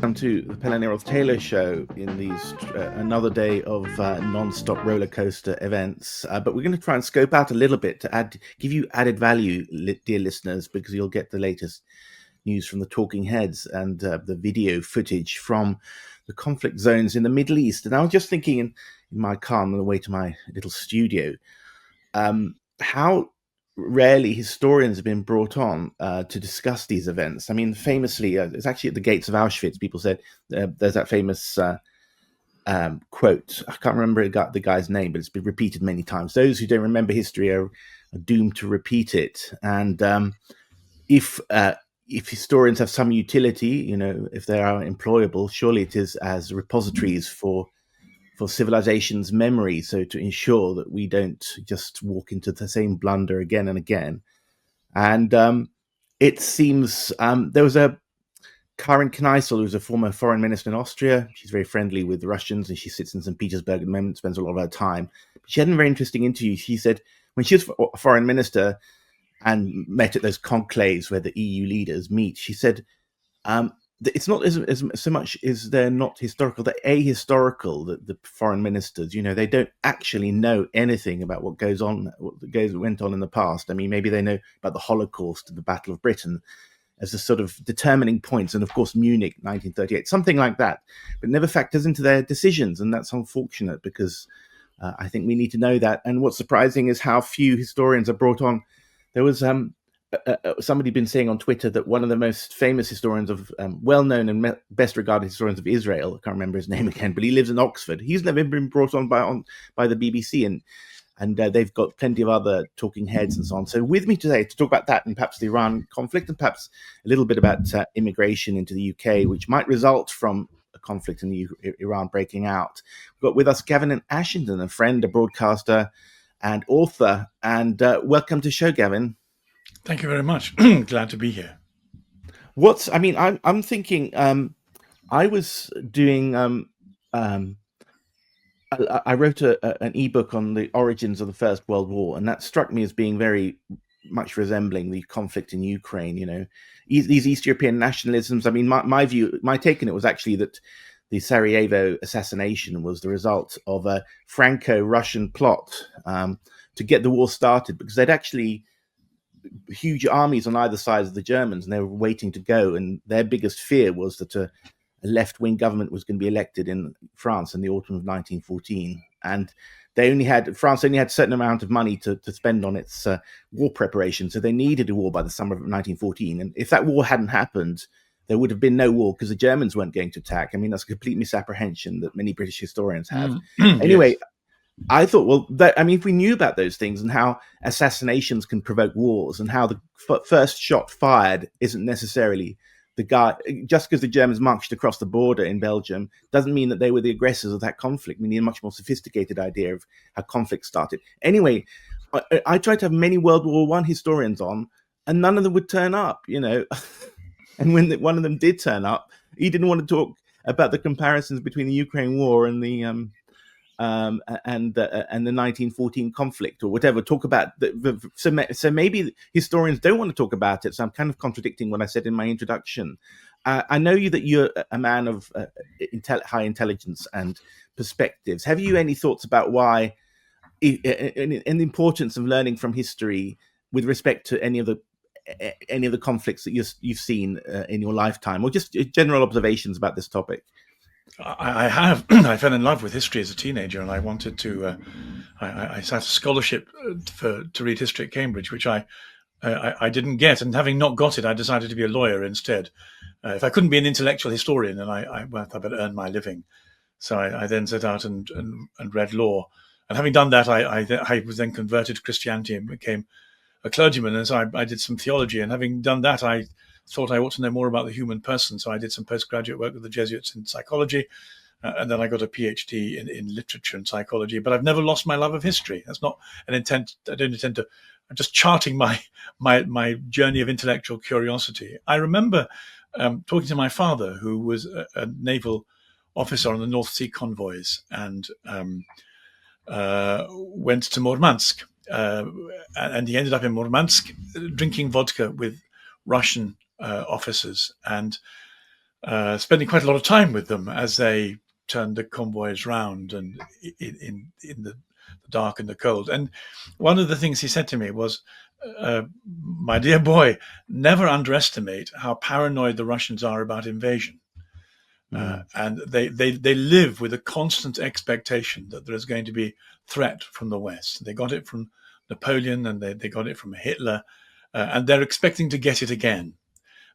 Welcome to the Pelle Taylor Show in these another day of non-stop roller coaster events. But we're going to try and scope out a little bit to give you added value, dear listeners, because you'll get the latest news from the talking heads and the video footage from the conflict zones in the Middle East. And I was just thinking in my car on the way to my little studio, how rarely historians have been brought on to discuss these events. I mean, famously, it's actually at the gates of Auschwitz. People said there's that famous quote. I can't remember the guy's name, but it's been repeated many times. Those who don't remember history are doomed to repeat it. And if historians have some utility, if they are employable, surely it is as repositories for civilization's memory, so to ensure that we don't just walk into the same blunder again and again. And it seems there was a Karin Kneissl, who's a former foreign minister in Austria. She's very friendly with the Russians, and she sits in St. Petersburg at the moment, spends a lot of her time. She had a very interesting interview. She said when she was a foreign minister and met at those conclaves where the EU leaders meet, she said, it's not as so much is they're not historical, they're ahistorical, the foreign ministers. They don't actually know anything about what went on in the past. I mean, maybe they know about the Holocaust and the Battle of Britain as the sort of determining points, and of course Munich 1938, something like that, but never factors into their decisions. And that's unfortunate, because I think we need to know that. And what's surprising is how few historians are brought on. There was somebody been saying on Twitter that one of the most famous historians of well-known and best regarded historians of Israel, I can't remember his name again, but he lives in Oxford. He's never been brought on by the BBC, and they've got plenty of other talking heads and so on. So with me today to talk about that and perhaps the Iran conflict, and perhaps a little bit about immigration into the UK, which might result from a conflict in Iran breaking out. We've got with us Gavin and Ashenden, a friend, a broadcaster and author. And welcome to the show, Gavin. Thank you very much. Glad to be here. I'm thinking. I was doing. I wrote an ebook on the origins of the First World War, and that struck me as being very much resembling the conflict in Ukraine. These East European nationalisms. I mean, my take on it was actually that the Sarajevo assassination was the result of a Franco-Russian plot to get the war started, because they'd actually huge armies on either side of the Germans, and they were waiting to go. And their biggest fear was that a left-wing government was going to be elected in France in the autumn of 1914. And France only had a certain amount of money to spend on its war preparation. So they needed a war by the summer of 1914. And if that war hadn't happened, there would have been no war, because the Germans weren't going to attack. I mean, that's a complete misapprehension that many British historians have. Anyway, yes. I thought, if we knew about those things and how assassinations can provoke wars, and how the first shot fired isn't necessarily the guy, just because the Germans marched across the border in Belgium doesn't mean that they were the aggressors of that conflict. We need a much more sophisticated idea of how conflict started. Anyway, I tried to have many World War I historians on, and none of them would turn up, And when one of them did turn up, he didn't want to talk about the comparisons between the Ukraine war and the 1914 conflict or whatever. Talk about so maybe historians don't want to talk about it. So I'm kind of contradicting what I said in my introduction. I know that you're a man of high intelligence and perspectives. Have you any thoughts about why and the importance of learning from history with respect to any of the conflicts that you've seen in your lifetime, or just general observations about this topic? I have. I fell in love with history as a teenager, and I wanted to. I had a scholarship to read history at Cambridge, which I didn't get, and having not got it, I decided to be a lawyer instead. If I couldn't be an intellectual historian, then I better earn my living. So I then set out and read law, and having done that, I was then converted to Christianity and became a clergyman. And so I did some theology, and having done that, I thought I ought to know more about the human person. So I did some postgraduate work with the Jesuits in psychology, and then I got a PhD in literature and psychology. But I've never lost my love of history. That's not an intent. I don't intend to. I'm just charting my journey of intellectual curiosity. I remember talking to my father, who was a naval officer on the North Sea convoys, and went to Murmansk. And he ended up in Murmansk drinking vodka with Russian officers, and spending quite a lot of time with them as they turned the convoys round and in the dark and the cold. And one of the things he said to me was, my dear boy, never underestimate how paranoid the Russians are about invasion. And they live with a constant expectation that there is going to be threat from the West. They got it from Napoleon, and they got it from Hitler, and they're expecting to get it again.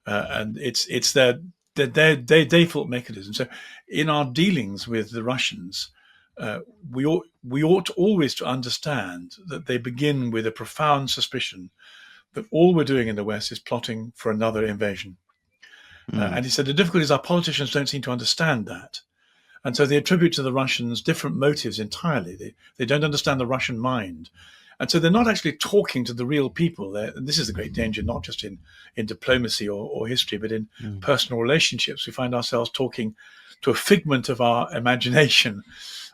And it's their default mechanism. So, in our dealings with the Russians, we ought always to understand that they begin with a profound suspicion that all we're doing in the West is plotting for another invasion. And he said the difficulty is our politicians don't seem to understand that. And so they attribute to the Russians different motives entirely. They don't understand the Russian mind. And so they're not actually talking to the real people. This is the great danger, not just in diplomacy or history, but in personal relationships. We find ourselves talking to a figment of our imagination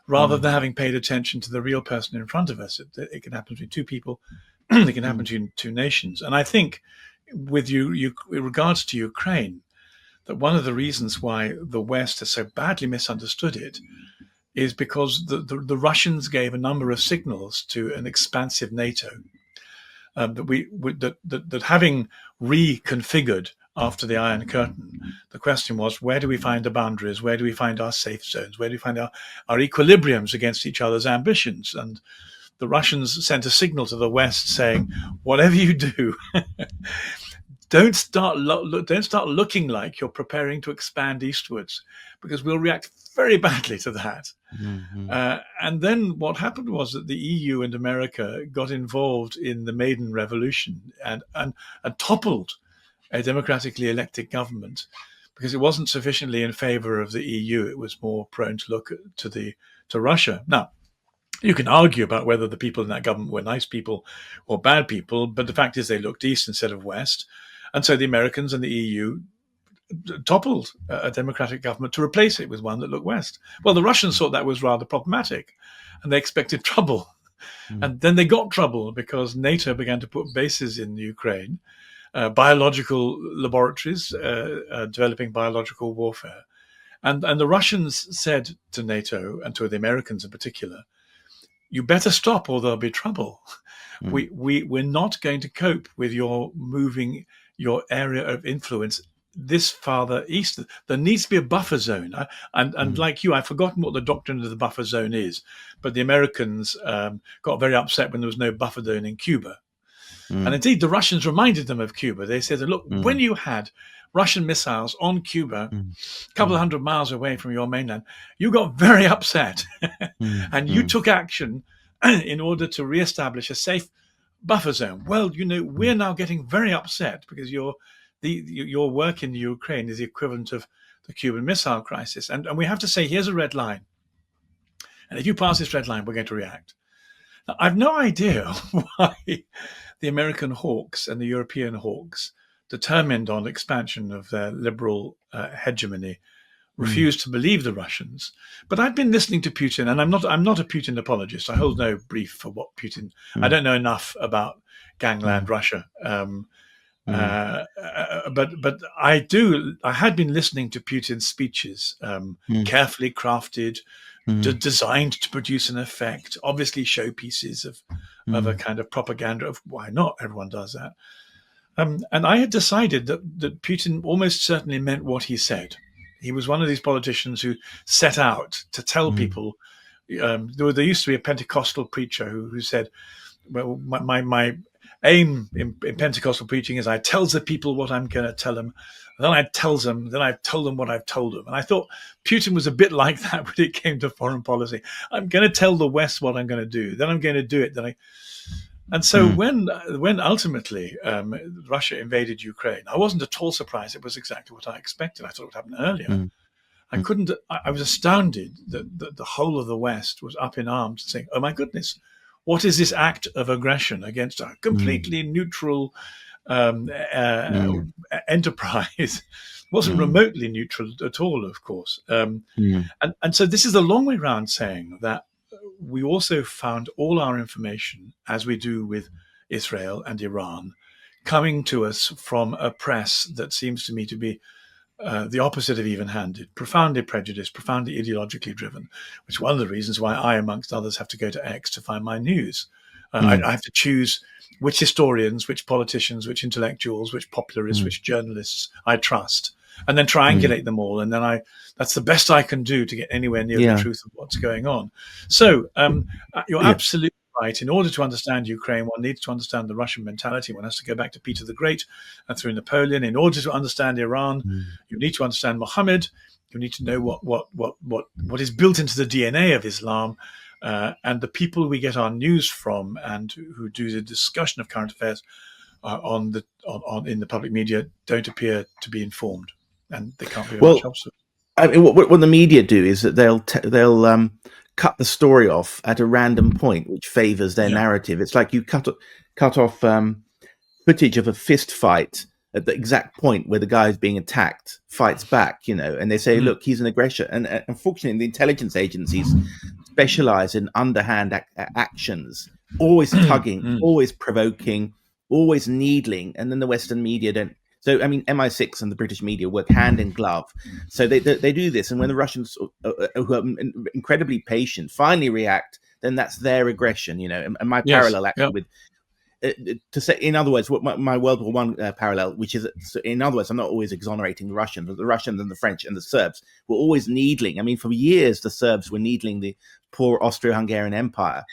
rather than having paid attention to the real person in front of us. It can happen between two people. It can happen between two nations. And I think with in regards to Ukraine, that one of the reasons why the West has so badly misunderstood it is because the Russians gave a number of signals to an expansive NATO that having reconfigured after the Iron Curtain, the question was, where do we find the boundaries? Where do we find our safe zones? Where do we find our equilibriums against each other's ambitions? And the Russians sent a signal to the West saying, whatever you do, don't start looking like you're preparing to expand eastwards, because we'll react very badly to that. And then what happened was that the EU and America got involved in the Maidan Revolution and toppled a democratically elected government because it wasn't sufficiently in favor of the EU. It was more prone to look to Russia. Now, you can argue about whether the people in that government were nice people or bad people, but the fact is they looked east instead of west. And so the Americans and the EU toppled a democratic government to replace it with one that looked west. Well, the Russians thought that was rather problematic, and they expected trouble. And then they got trouble because NATO began to put bases in Ukraine, biological laboratories developing biological warfare. And the Russians said to NATO, and to the Americans in particular, you better stop or there'll be trouble. We're not going to cope with your moving your area of influence this farther east. There needs to be a buffer zone. And like you, I've forgotten what the doctrine of the buffer zone is, but the Americans got very upset when there was no buffer zone in Cuba. And indeed, the Russians reminded them of Cuba. They said, look, when you had Russian missiles on Cuba, a couple of hundred miles away from your mainland, you got very upset and you took action in order to reestablish a safe buffer zone. Well, we're now getting very upset because your work in Ukraine is the equivalent of the Cuban Missile Crisis. And we have to say, here's a red line. And if you pass this red line, we're going to react. Now, I've no idea why the American hawks and the European hawks, determined on expansion of their liberal hegemony, refused to believe the Russians. But I've been listening to Putin, and I'm not a Putin apologist. I hold no brief for what Putin. I don't know enough about gangland Russia. But I had been listening to Putin's speeches, carefully crafted, designed to produce an effect, obviously showpieces of a kind of propaganda of why not, everyone does that. And I had decided that Putin almost certainly meant what he said. He was one of these politicians who set out to tell people. There used to be a Pentecostal preacher who said, well, my aim in Pentecostal preaching is I tells the people what I'm going to tell them. Then I've told them what I've told them. And I thought Putin was a bit like that when it came to foreign policy. I'm going to tell the West what I'm going to do. Then I'm going to do it. And so when ultimately Russia invaded Ukraine, I wasn't at all surprised. It was exactly what I expected. I thought it would happen earlier. I was astounded that the whole of the West was up in arms saying, oh my goodness, what is this act of aggression against a completely neutral enterprise? It wasn't remotely neutral at all, of course. And so this is a long way round saying that we also found all our information, as we do with Israel and Iran, coming to us from a press that seems to me to be the opposite of even-handed, profoundly prejudiced, profoundly ideologically driven, which is one of the reasons why I, amongst others, have to go to X to find my news. I have to choose which historians, which politicians, which intellectuals, which popularists, which journalists I trust, and then triangulate them all. And then that's the best I can do to get anywhere near the truth of what's going on. So you're absolutely right. In order to understand Ukraine, one needs to understand the Russian mentality. One has to go back to Peter the Great and through Napoleon. In order to understand Iran, you need to understand Muhammad. You need to know what is built into the DNA of Islam. And the people we get our news from and who do the discussion of current affairs in the public media don't appear to be informed, and they can't be very much help. I mean, what the media do is that they'll cut the story off at a random point, which favors their narrative. It's like you cut off footage of a fist fight at the exact point where the guy is being attacked, fights back, and they say, look, he's an aggressor. And unfortunately, the intelligence agencies specialize in underhand actions, always tugging, always provoking, always needling. And then the Western media don't. So, I mean, MI6 and the British media work hand in glove. So they do this. And when the Russians, who are incredibly patient, finally react, then that's their aggression, And my parallel actually with, to say, in other words, what my World War One parallel, which is, in other words, I'm not always exonerating the Russians, but the Russians and the French and the Serbs were always needling. I mean, for years, the Serbs were needling the poor Austro-Hungarian Empire,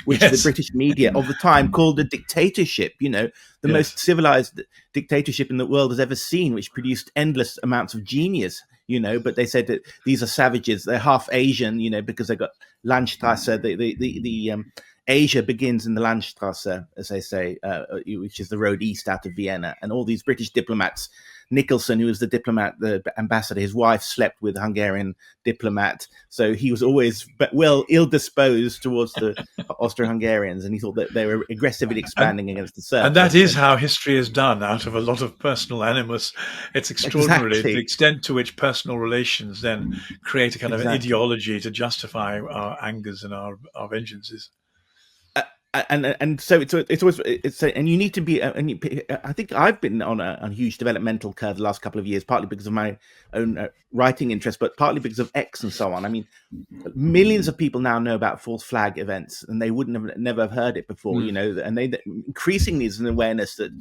which the British media of the time called a dictatorship, the most civilized dictatorship in the world has ever seen, which produced endless amounts of genius, but they said that these are savages, they're half Asian, because they got Landstrasse, the Asia begins in the Landstrasse, as they say, which is the road east out of Vienna, and all these British diplomats, Nicholson, who was the ambassador, his wife slept with a Hungarian diplomat. So he was always ill-disposed towards the Austro-Hungarians, and he thought that they were aggressively expanding against the Serbs. And that is how history is done, out of a lot of personal animus. It's extraordinary the extent to which personal relations then create a kind of an ideology to justify our angers and our vengeances. And so it's always and you need to be. I think I've been on a huge developmental curve the last couple of years, partly because of my own writing interest, but partly because of X and so on. I mean, millions of people now know about false flag events, and they never have heard it before, And they increasingly there's an awareness that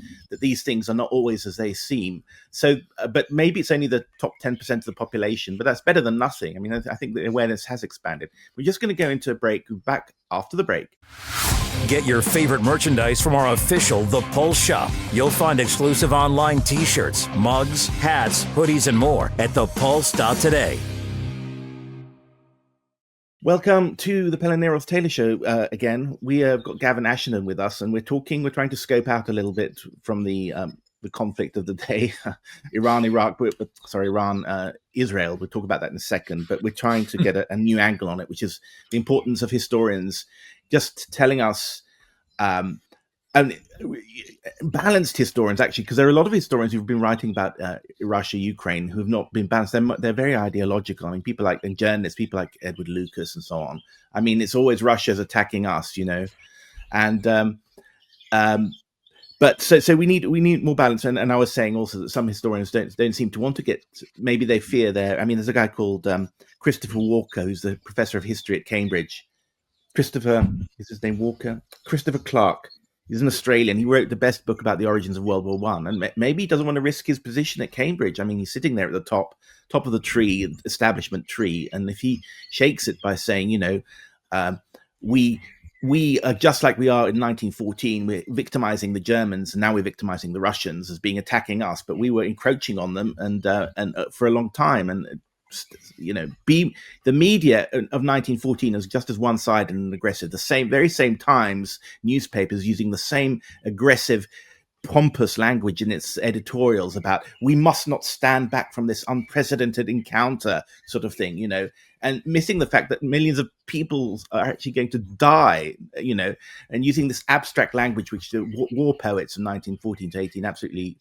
these things are not always as they seem. So, but maybe it's only the top 10% of the population, but that's better than nothing. I mean, I think the awareness has expanded. We're just going to go into a break. We're back after the break. Get your favorite merchandise from our official The Pulse shop. You'll find exclusive online t-shirts, mugs, hats, hoodies, and more at thepulse.today. Welcome to the Pelle Neros Taylor Show again. We have got Gavin Ashenden with us, and we're trying to scope out a little bit from the conflict of the day, Israel. We'll talk about that in a second, but we're trying to get a new angle on it, which is the importance of historians just telling us, and balanced historians, actually, because there are a lot of historians who've been writing about Russia, Ukraine, who have not been balanced. They're very ideological. I mean, and journalists, people like Edward Lucas and so on. I mean, it's always Russia's attacking us, and but so we need more balance. And I was saying also that some historians don't seem to want to get. Maybe they fear their. I mean, there's a guy called Christopher Walker, who's the professor of history at Cambridge. Christopher, is his name Walker? Christopher Clark. He's an Australian. He wrote the best book about the origins of World War One, and maybe he doesn't want to risk his position at Cambridge. I mean, he's sitting there at the top of the tree, establishment tree, and if he shakes it by saying, we are just like we are in 1914. We're victimizing the Germans, and now we're victimizing the Russians as being attacking us, but we were encroaching on them, and for a long time, and. The media of 1914 is just as one-sided and aggressive. Very same Times newspapers using the same aggressive, pompous language in its editorials about we must not stand back from this unprecedented encounter, sort of thing, and missing the fact that millions of people are actually going to die, and using this abstract language which the war poets from 1914 to 18 absolutely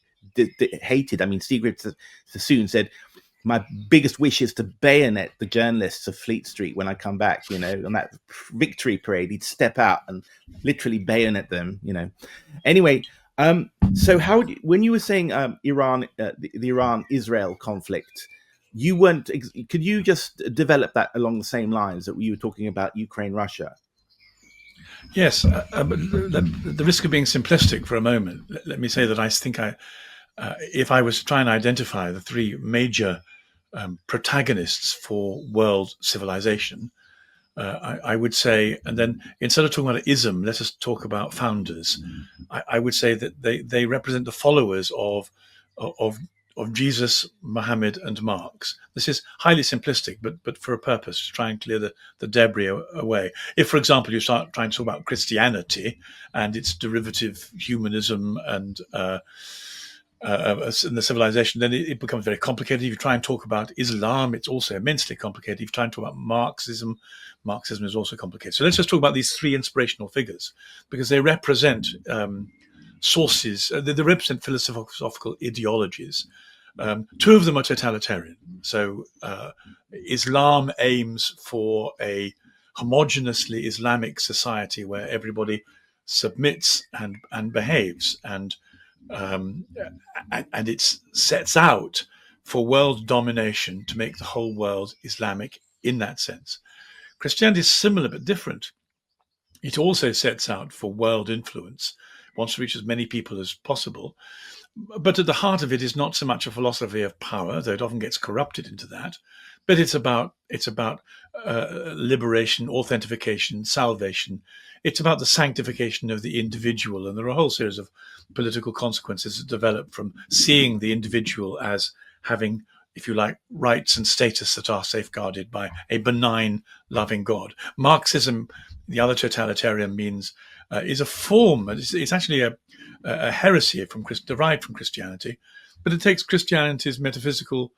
hated. I mean, Sigrid Sassoon said, my biggest wish is to bayonet the journalists of Fleet Street when I come back, on that victory parade. He'd step out and literally bayonet them, Anyway, So when you were saying Iran, the Iran-Israel conflict, you weren't. Could you just develop that along the same lines that you were talking about Ukraine-Russia? Yes, but the risk of being simplistic for a moment, let me say that I think if I was to try and identify the three major protagonists for world civilization, I would say, and then instead of talking about ism, let us talk about founders. I would say that they represent the followers of of Jesus, Muhammad, and Marx. This is highly simplistic, but for a purpose, to try and clear the debris away. If, for example, you start trying to talk about Christianity and its derivative humanism and in the civilization, then it becomes very complicated. If you try and talk about Islam, it's also immensely complicated. If you try and talk about Marxism is also complicated. So let's just talk about these three inspirational figures, because they represent sources, they represent philosophical ideologies. Two of them are totalitarian. So Islam aims for a homogeneously Islamic society where everybody submits and behaves, and it sets out for world domination to make the whole world Islamic in that sense. Christianity is similar but different. It also sets out for world influence, wants to reach as many people as possible. But at the heart of it is not so much a philosophy of power, though it often gets corrupted into that, but it's about liberation, authentication, salvation. It's about the sanctification of the individual, and there are a whole series of political consequences that develop from seeing the individual as having, if you like, rights and status that are safeguarded by a benign, loving God. Marxism, the other totalitarian means, is a form. It's actually a heresy derived from Christianity, but it takes Christianity's metaphysical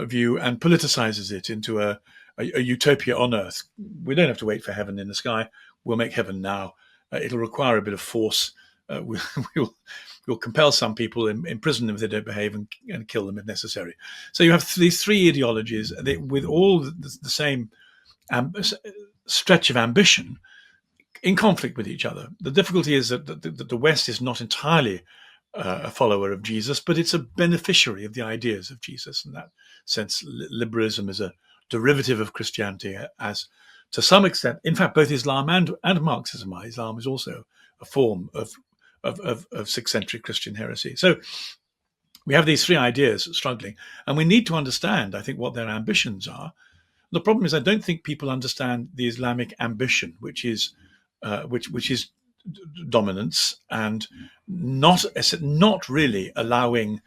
view and politicizes it into a utopia on earth. We don't have to wait for heaven in the sky. We'll make heaven now. It'll require a bit of force. We'll compel some people, imprison them if they don't behave, and kill them if necessary. So you have these three ideologies with all the same stretch of ambition, in conflict with each other. The difficulty is that the West is not entirely a follower of Jesus, but it's a beneficiary of the ideas of Jesus. In that sense, liberalism is a derivative of Christianity, as to some extent, in fact, both Islam and Marxism are. Islam is also a form of 6th century Christian heresy. So we have these three ideas struggling, and we need to understand, I think, what their ambitions are. The problem is, I don't think people understand the Islamic ambition, which is dominance and not really allowing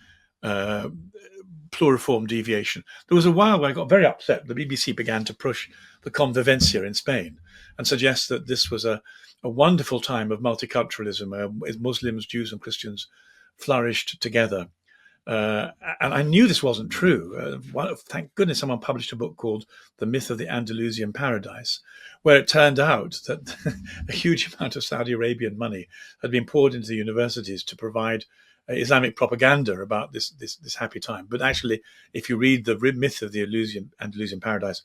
pluriform deviation. There was a while where I got very upset. The BBC began to push the convivencia in Spain and suggest that this was a wonderful time of multiculturalism, as Muslims, Jews, and Christians flourished together. And I knew this wasn't true. Thank goodness someone published a book called The Myth of the Andalusian Paradise, where it turned out that a huge amount of Saudi Arabian money had been poured into the universities to provide Islamic propaganda about this happy time. But actually, if you read the myth of the Andalusian Paradise,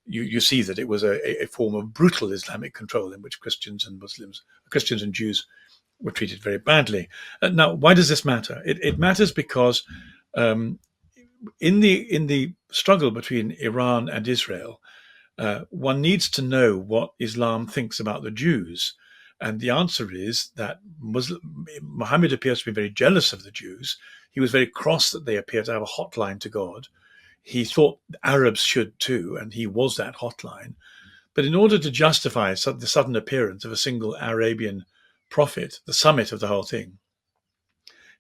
you see that it was a form of brutal Islamic control in which Christians and Jews were treated very badly. Now, why does this matter? It matters because in the struggle between Iran and Israel, one needs to know what Islam thinks about the Jews. And the answer is that Muhammad appears to be very jealous of the Jews. He was very cross that they appear to have a hotline to God. He thought Arabs should too, and he was that hotline. But in order to justify the sudden appearance of a single Arabian prophet, the summit of the whole thing,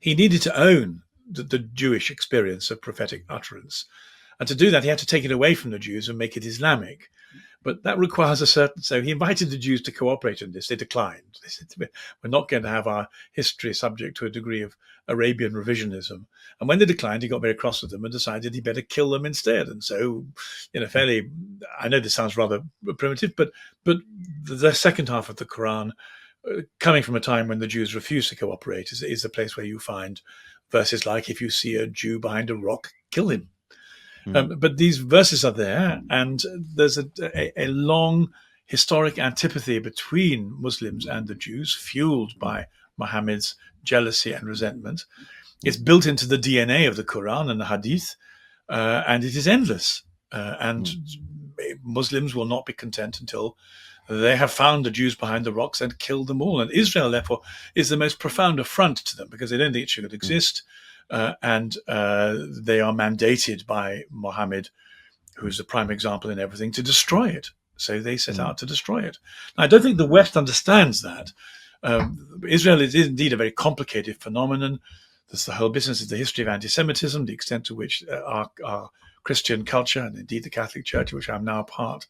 he needed to own the Jewish experience of prophetic utterance. And to do that, he had to take it away from the Jews and make it Islamic. But that requires so he invited the Jews to cooperate in this. They declined. They said, we're not going to have our history subject to a degree of Arabian revisionism. And when they declined, he got very cross with them and decided he better kill them instead. And so, I know this sounds rather primitive, but the second half of the Quran, coming from a time when the Jews refused to cooperate, is the place where you find verses like, if you see a Jew behind a rock, kill him. But these verses are there, and there's a long historic antipathy between Muslims and the Jews, fueled by Muhammad's jealousy and resentment. It's built into the DNA of the Quran and the Hadith, and it is endless. And Muslims will not be content until they have found the Jews behind the rocks and killed them all. And Israel, therefore, is the most profound affront to them because they don't think it should exist. And they are mandated by Muhammad, who's the prime example in everything, to destroy it. So they set out to destroy it. Now, I don't think the West understands that. Israel is indeed a very complicated phenomenon. There's the whole business of the history of anti-Semitism, the extent to which our Christian culture, and indeed the Catholic Church, of which I'm now a part,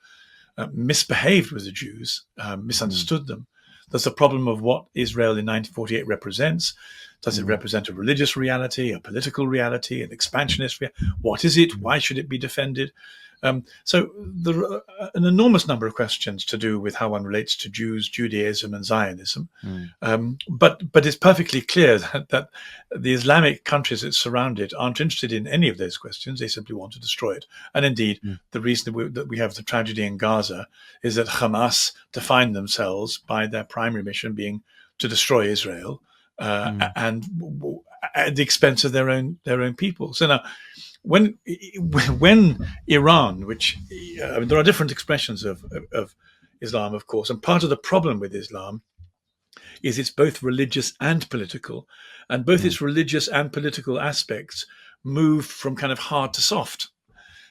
misbehaved with the Jews, misunderstood them. There's the problem of what Israel in 1948 represents. Does it represent a religious reality, a political reality, an expansionist reality? What is it? Why should it be defended? So there are an enormous number of questions to do with how one relates to Jews, Judaism, and Zionism. But it's perfectly clear that the Islamic countries that surround it aren't interested in any of those questions. They simply want to destroy it. And indeed, the reason that we have the tragedy in Gaza is that Hamas defined themselves by their primary mission being to destroy Israel, and at the expense of their own people. So now, when Iran, which there are different expressions of Islam, of course, and part of the problem with Islam is it's both religious and political, and both its religious and political aspects move from kind of hard to soft.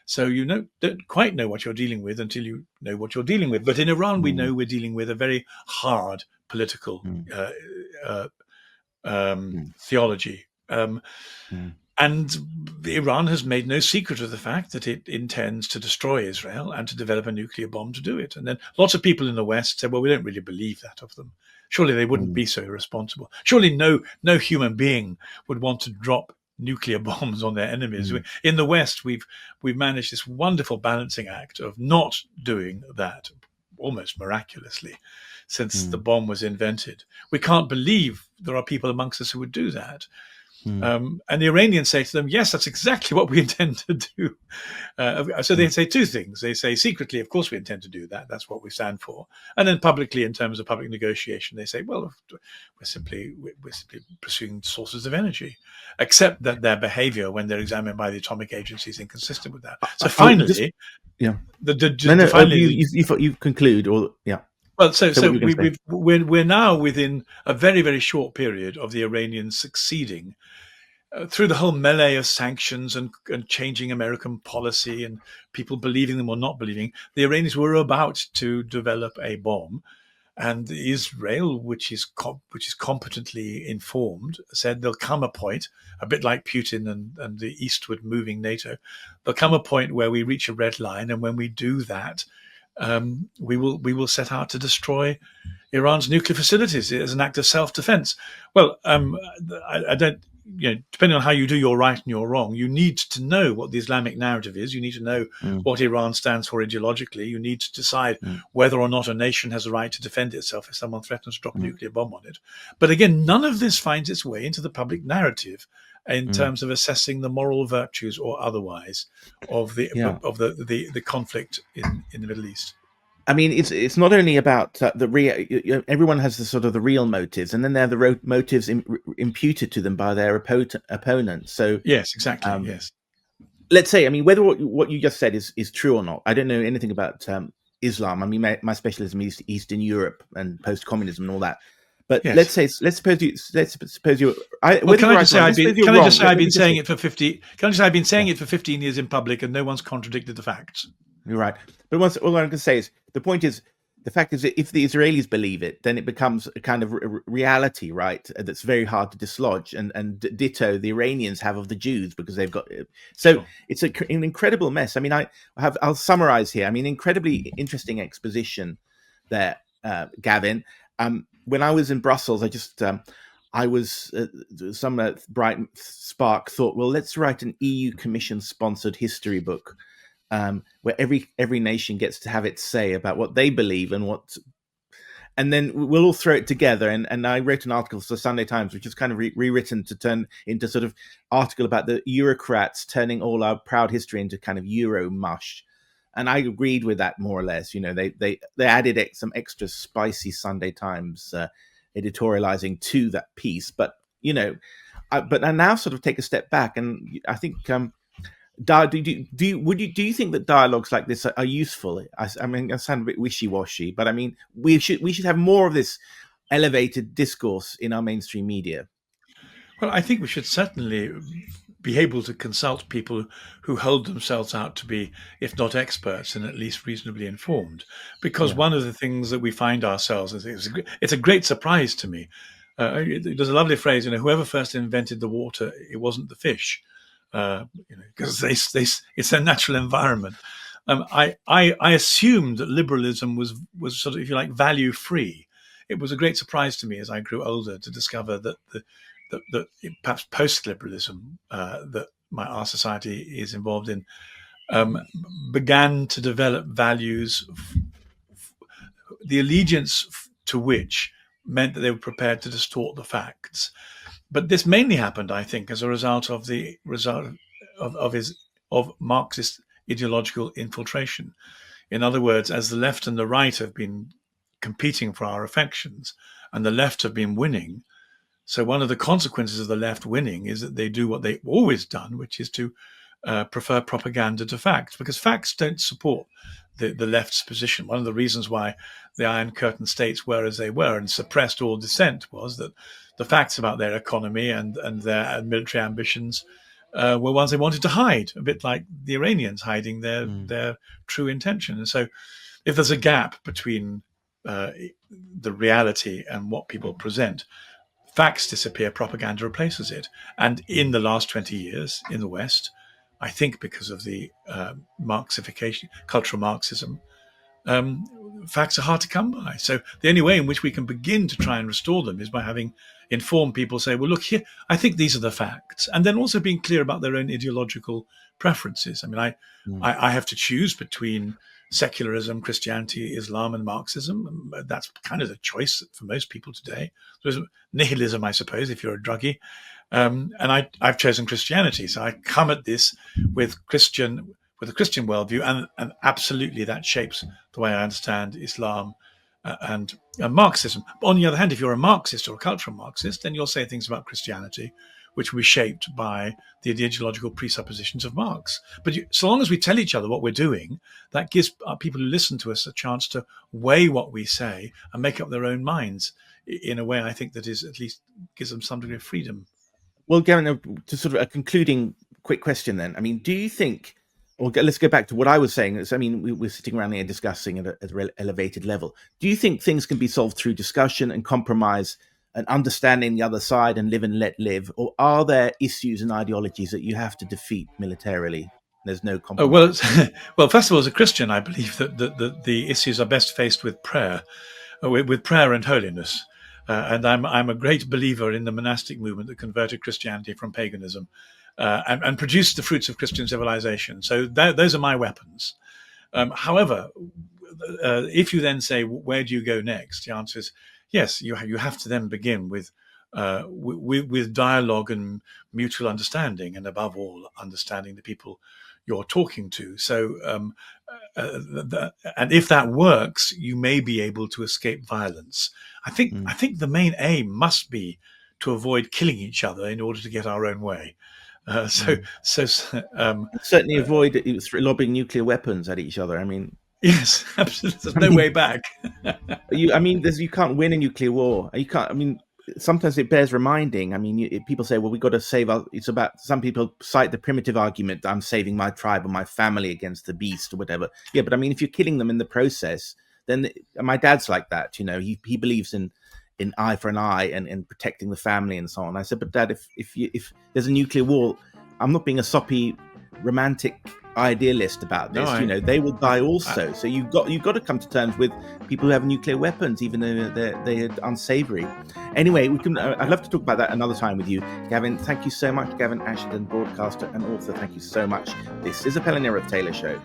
So you don't quite know what you're dealing with until you know what you're dealing with. But in Iran, we know we're dealing with a very hard political theology. And Iran has made no secret of the fact that it intends to destroy Israel and to develop a nuclear bomb to do it. And then lots of people in the West say, well, we don't really believe that of them. Surely they wouldn't be so irresponsible. Surely no human being would want to drop nuclear bombs on their enemies. In the West, we've managed this wonderful balancing act of not doing that, almost miraculously, since the bomb was invented. We can't believe there are people amongst us who would do that. And the Iranians say to them, yes, that's exactly what we intend to do. So they say two things. They say secretly, of course, we intend to do that. That's what we stand for. And then publicly, in terms of public negotiation, they say, well, we're simply pursuing sources of energy, except that their behavior when they're examined by the atomic agency is inconsistent with that. So finally, you conclude, or Well, so we're now within a very, very short period of the Iranians succeeding through the whole melee of sanctions and changing American policy and people believing them or not believing. The Iranians were about to develop a bomb, and Israel, which is competently informed, said there'll come a point, a bit like Putin and the eastward moving NATO, there'll come a point where we reach a red line, and when we do that, we will set out to destroy Iran's nuclear facilities as an act of self-defense. Well, I don't, depending on how you do your right and your wrong, you need to know what the Islamic narrative is. You need to know what Iran stands for ideologically. You need to decide whether or not a nation has a right to defend itself if someone threatens to drop a nuclear bomb on it. But again, none of this finds its way into the public narrative in terms of assessing the moral virtues or otherwise of the conflict in the Middle East. I mean, it's not only about the real. Everyone has the sort of the real motives, and then there are the motives imputed to them by their opponents. So yes, exactly. Yes. Let's say, I mean, whether what you just said is true or not, I don't know anything about Islam. I mean, my specialism is Eastern Europe and post-communism and all that. But let's suppose you. Can I just say I've been saying it for 15 years in public, and no one's contradicted the facts. You're right. But all I'm going to say is the point is the fact is that if the Israelis believe it, then it becomes a kind of reality, right? That's very hard to dislodge. And ditto the Iranians have of the Jews because they've got. So it's an incredible mess. I mean, I'll summarize here. I mean, incredibly interesting exposition there, Gavin. When I was in Brussels, some bright spark thought, well, let's write an EU Commission-sponsored history book where every nation gets to have its say about what they believe and then we'll all throw it together. And I wrote an article for the Sunday Times, which is kind of rewritten to turn into sort of article about the Eurocrats turning all our proud history into kind of Euro mush. And I agreed with that more or less. They added some extra spicy Sunday Times editorializing to that piece. But but I now sort of take a step back, and I think do you think that dialogues like this are useful? I mean, I sound a bit wishy-washy, but I mean, we should have more of this elevated discourse in our mainstream media. Well, I think we should certainly be able to consult people who hold themselves out to be, if not experts, and at least reasonably informed. Because one of the things that we find ourselves, it's a great surprise to me. There's a lovely phrase, whoever first invented the water, it wasn't the fish, because it's their natural environment. I assumed that liberalism was sort of, if you like, value free. It was a great surprise to me as I grew older to discover that that perhaps post-liberalism that our society is involved in began to develop values, the allegiance to which meant that they were prepared to distort the facts. But this mainly happened, I think, as a result of Marxist ideological infiltration. In other words, as the left and the right have been competing for our affections, and the left have been winning. So one of the consequences of the left winning is that they do what they've always done, which is to prefer propaganda to facts, because facts don't support the left's position. One of the reasons why the Iron Curtain states were as they were and suppressed all dissent was that the facts about their economy and their military ambitions were ones they wanted to hide, a bit like the Iranians hiding their true intention. And so if there's a gap between the reality and what people present, facts disappear, propaganda replaces it. And in the last 20 years in the West, I think because of the Marxification, cultural Marxism, facts are hard to come by. So the only way in which we can begin to try and restore them is by having informed people say, well, look here, I think these are the facts. And then also being clear about their own ideological preferences. I mean, I have to choose between secularism, Christianity, Islam, and Marxism. That's kind of the choice for most people today. There's nihilism, I suppose, if you're a druggie. And I've chosen Christianity. So I come at this with a Christian worldview, and absolutely that shapes the way I understand Islam and Marxism. But on the other hand, if you're a Marxist or a cultural Marxist, then you'll say things about Christianity which will be shaped by the ideological presuppositions of Marx. But so long as we tell each other what we're doing, that gives people who listen to us a chance to weigh what we say and make up their own minds in a way I think that is at least gives them some degree of freedom. Well, Gavin, to sort of a concluding quick question then. I mean, do you think, or let's go back to what I was saying. I mean, we're sitting around here discussing at an elevated level. Do you think things can be solved through discussion and compromise and understanding the other side and live and let live? Or are there issues and ideologies that you have to defeat militarily? There's no compromise. Well, first of all, as a Christian, I believe that the issues are best faced with prayer and holiness. And I'm a great believer in the monastic movement that converted Christianity from paganism and produced the fruits of Christian civilization. So those are my weapons. However, if you then say, where do you go next? The answer is, yes, you have to then begin with dialogue and mutual understanding, and above all, understanding the people you're talking to. So, and if that works, you may be able to escape violence. I think the main aim must be to avoid killing each other in order to get our own way. Certainly avoid lobbing nuclear weapons at each other. I mean, yes, absolutely. There's no way back. You can't win a nuclear war. You can't. I mean, sometimes it bears reminding. I mean, people say, well, we've got to save our. It's about, some people cite the primitive argument that I'm saving my tribe or my family against the beast or whatever. Yeah, but I mean, if you're killing them in the process, then my dad's like that. He believes in eye for an eye and protecting the family and so on. I said, but Dad, if there's a nuclear war, I'm not being a soppy romantic idealist about this. They will die also. So you've got to come to terms with people who have nuclear weapons, even though they're unsavory. Anyway, I'd love to talk about that another time with you, Gavin. Thank you so much, Gavin Ashenden, broadcaster and author. Thank you so much. This is a Pelle Taylor Show.